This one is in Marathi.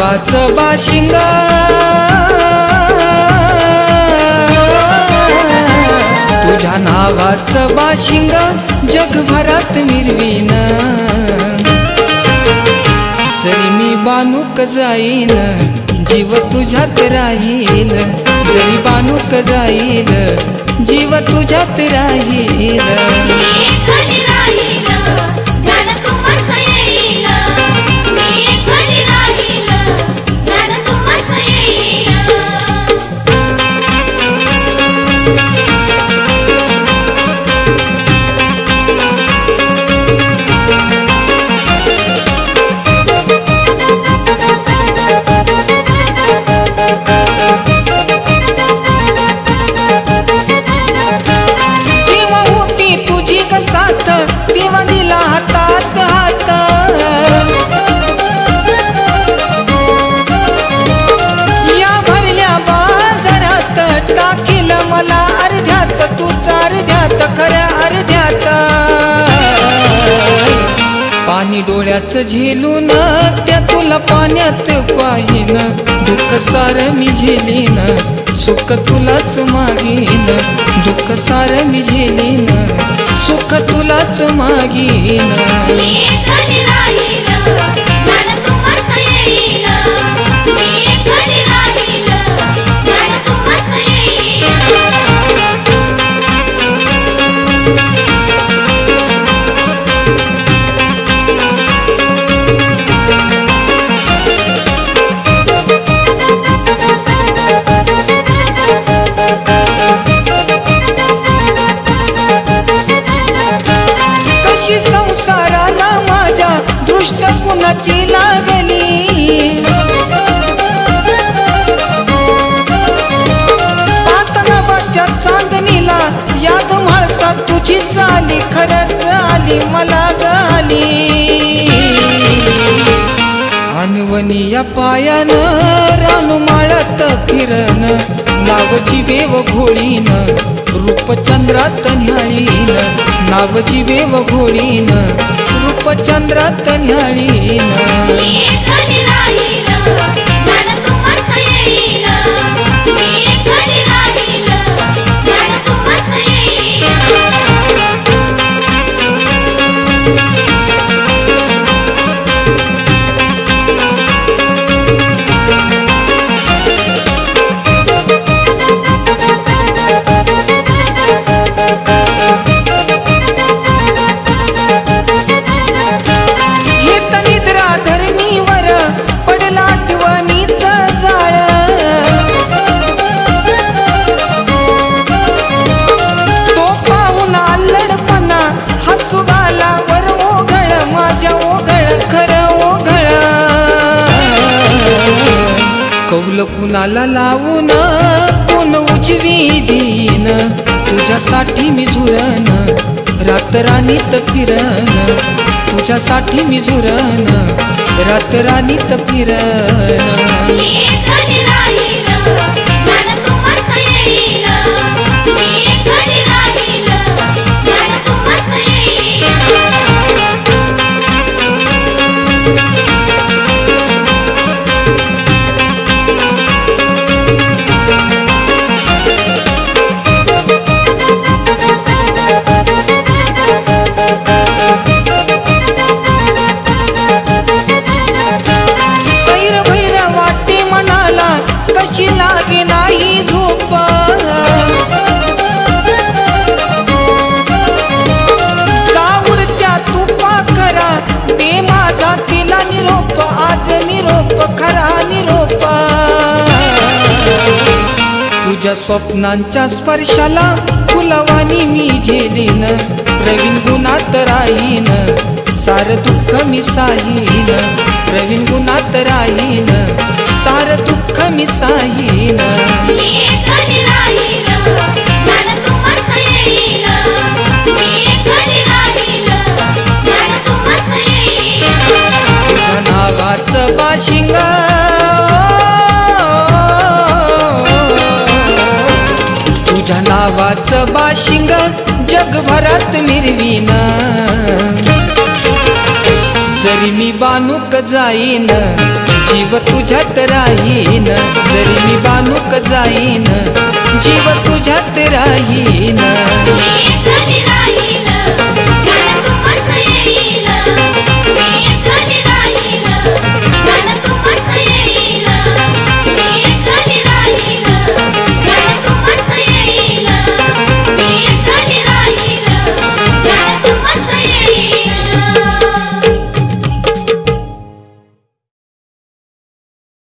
नावाचं बाशिंग तुझ्या नावाचं बाशिंग जगभरात मिरवीन जरी मी बानूक जाईन जीव तुझ्यात राहील जरी बानूक जाईल जीव तुझ्यात राहील पाणी डोळ्याचं झेलून त्या तुला पाण्यात पाहिन दुःख सार मी झेलीन सुख तुलाच मागीन दुःख सार मी झेलीन सुख तुलाच मागीन संसाराला माझ्या दृष्ट कुणाची लागली पातळाच्या चांदणीला याद म्हाळसा तुझीच आली खरंच आली मला झाली अनवनिया पायानं रानमाळात फिरन नावची वेव घोळीन रूपचंद्रात न्याळीन नावची वेव घोळीन रूपचंद्रात न्याळीन कौल कुणाला लावून कोण उजवी देईन तुझ्यासाठी मी झुरण रातराणीत फिरन तुझ्यासाठी मी झुरण रातराणीत फिरन लागे नाही झोप जाऊरच्या तुपा खरा दे माझा तिला निरोप आज निरोप खरा निरोप तुझ्या स्वप्नांच्या स्पर्शाला फुलवानी मी झेलीन प्रवीण गुणात राहीन सार दुःख मी साहीन प्रवीण गुणात राहीन सार दुःख मी साहीन नावाचं बाशिंग तुझ्या नावाचं बाशिंग जगभरात मिरवीन जरी मी बानूक जाईन जीव तुझ्यात राहीन जरी मी बानूक जाईन जीव तुझ्यात राहीन